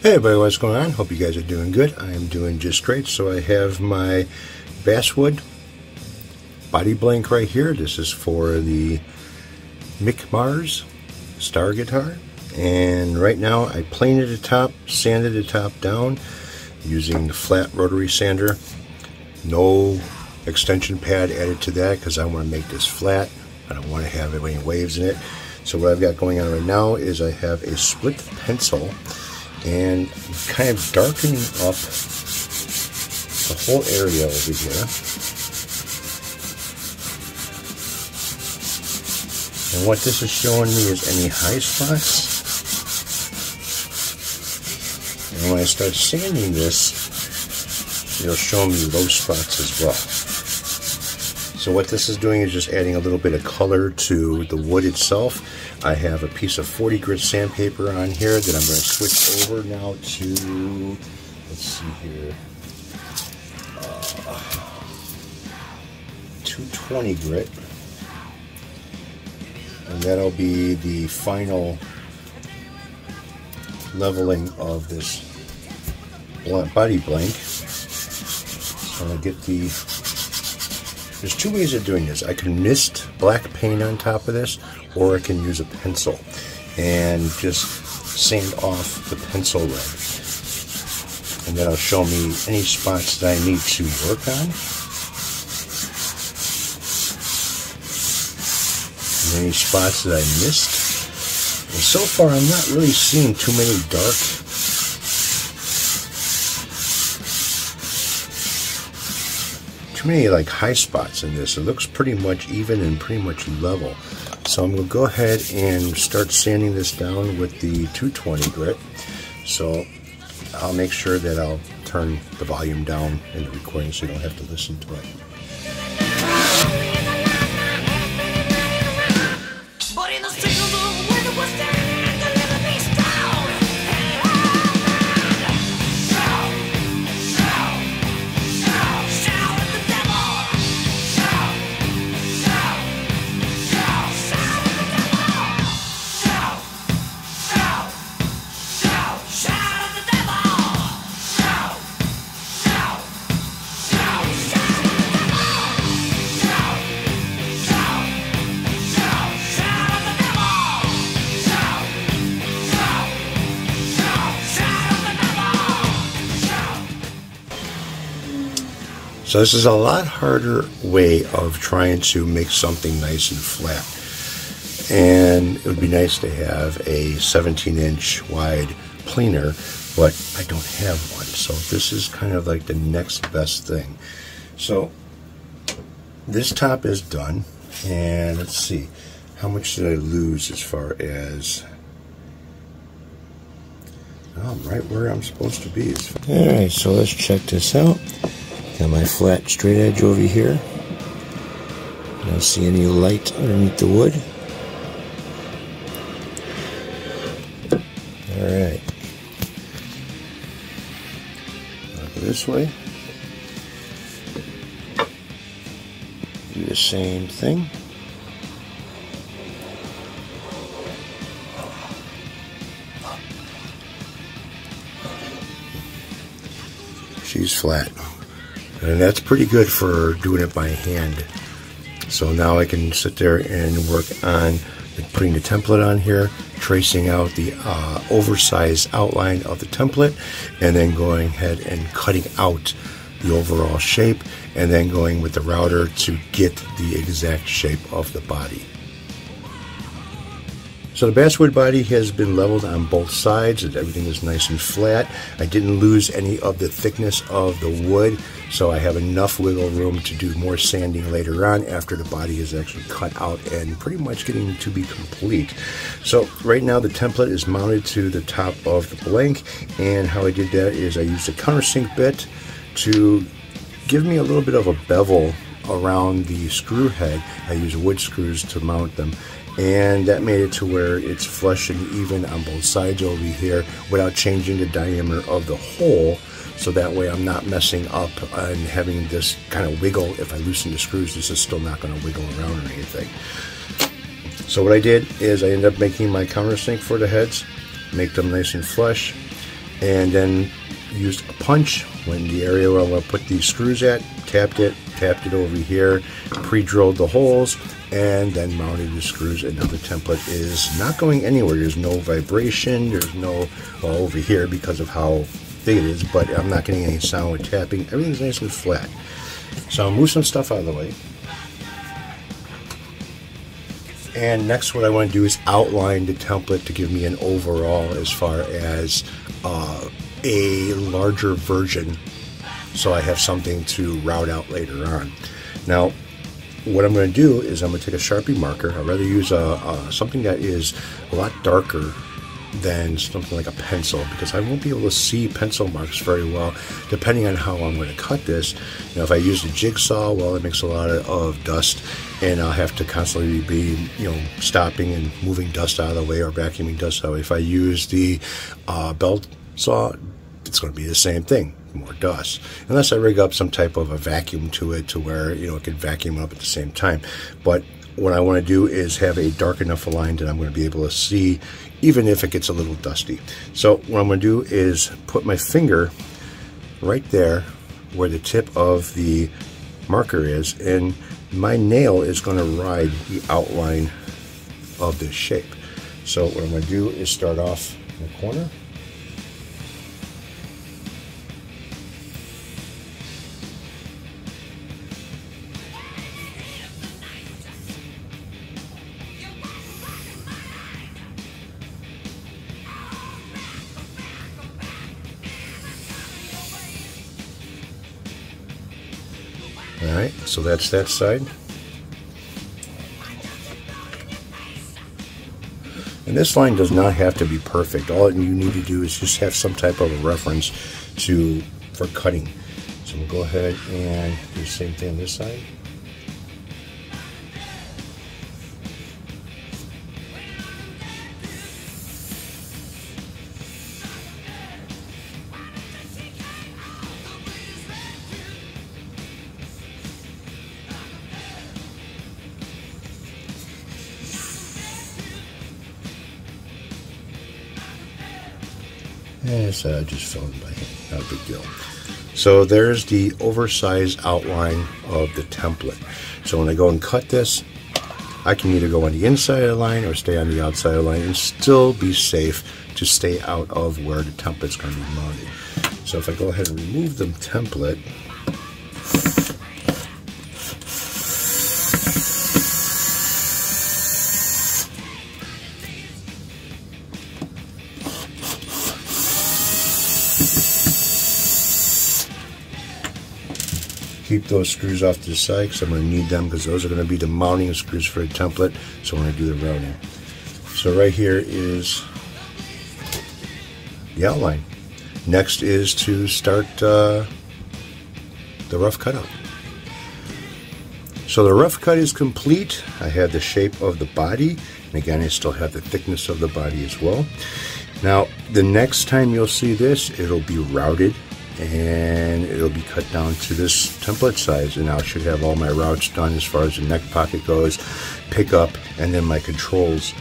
Hey everybody, what's going on? Hope you guys are doing good. I am doing just great. So I have my basswood body blank right here. This is for the Mick Mars Star guitar. And right now I planed the top, sanded the top down using the flat rotary sander. No extension pad added to that because I want to make this flat. I don't want to have any waves in it. So what I've got going on right now is I have a split pencil and kind of darkening up the whole area over here. And what this is showing me is any high spots. And when I start sanding this, it'll show me low spots as well. So what this is doing is just adding a little bit of color to the wood itself. I have a piece of 40 grit sandpaper on here that I'm going to switch over now to, let's see here, 220 grit. And that'll be the final leveling of this body blank. So I'm going to get the, there's two ways of doing this. I can mist black paint on top of this, or I can use a pencil and just sand off the pencil red. And that'll show me any spots that I need to work on. And any spots that I missed. And so far I'm not really seeing too many dark like high spots in this. It looks pretty much even and pretty much level. So I'm going to go ahead and start sanding this down with the 220 grit. So I'll make sure that I'll turn the volume down in the recording so you don't have to listen to it. So this is a lot harder way of trying to make something nice and flat. And it would be nice to have a 17-inch wide planer, but I don't have one. So this is kind of like the next best thing. So this top is done. And let's see, how much did I lose as far as... Oh, I'm right where I'm supposed to be. Alright, so let's check this out. Got my flat straight edge over here. I don't see any light underneath the wood. Alright. I'll go this way. Do the same thing. She's flat. And that's pretty good for doing it by hand. So now I can sit there and work on putting the template on here, tracing out the oversized outline of the template, and then going ahead and cutting out the overall shape, and then going with the router to get the exact shape of the body. So the basswood body has been leveled on both sides, and everything is nice and flat. I didn't lose any of the thickness of the wood, so I have enough wiggle room to do more sanding later on after the body is actually cut out and pretty much getting to be complete. So right now the template is mounted to the top of the blank, and how I did that is I used a countersink bit to give me a little bit of a bevel around the screw head. I use wood screws to mount them, and that made it to where it's flush and even on both sides over here without changing the diameter of the hole, so that way I'm not messing up and having this kind of wiggle. If I loosen the screws, this is still not going to wiggle around or anything. So what I did is I ended up making my countersink for the heads, make them nice and flush, and then used a punch when the area where I'm going to put these screws at, tapped it over here, pre-drilled the holes, and then mounted the screws. And now the template is not going anywhere. There's no vibration, there's no, well, over here because of how big it is, but I'm not getting any sound with tapping. Everything's nice and flat. So I'll move some stuff out of the way. And next what I want to do is outline the template to give me an overall as far as a larger version, so I have something to route out later on. Now what I'm going to do is I'm going to take a Sharpie marker. I'd rather use something that is a lot darker than something like a pencil, because I won't be able to see pencil marks very well depending on how I'm going to cut this. You know, if I use the jigsaw, well, it makes a lot of dust, and I'll have to constantly be, you know, stopping and moving dust out of the way or vacuuming dust out of the way. If I use the belt saw, it's going to be the same thing, more dust, unless I rig up some type of a vacuum to it to where, you know, it can vacuum up at the same time. But what I want to do is have a dark enough line that I'm going to be able to see even if it gets a little dusty. So what I'm going to do is put my finger right there where the tip of the marker is, and my nail is going to ride the outline of this shape. So what I'm going to do is start off in the corner. Alright, so that's that side. And this line does not have to be perfect. All you need to do is just have some type of a reference for cutting. So we'll go ahead and do the same thing on this side. And so I just filled in by hand, not a big deal. So there's the oversized outline of the template. So when I go and cut this, I can either go on the inside of the line or stay on the outside of the line and still be safe to stay out of where the template's going to be mounted. So if I go ahead and remove the template, keep those screws off to the side because I'm going to need them, because those are going to be the mounting screws for the template. So I'm going to do the routing. So right here is the outline. Next is to start the rough cutout. So the rough cut is complete. I have the shape of the body, and again I still have the thickness of the body as well. Now the next time you'll see this, it'll be routed and it'll be cut down to this template size, and I should have all my routes done as far as the neck pocket goes, pickup, and then my controls.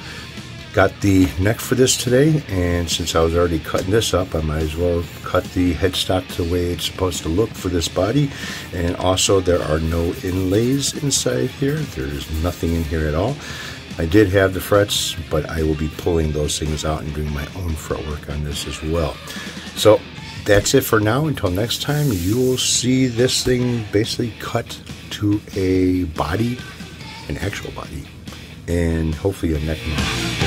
Got the neck for this today, and since I was already cutting this up, I might as well cut the headstock the way it's supposed to look for this body. And also there are no inlays inside here. There's nothing in here at all. I did have the frets, but I will be pulling those things out and doing my own fretwork on this as well. So that's it for now. Until next time, you will see this thing basically cut to a body, an actual body, and hopefully a neck mount.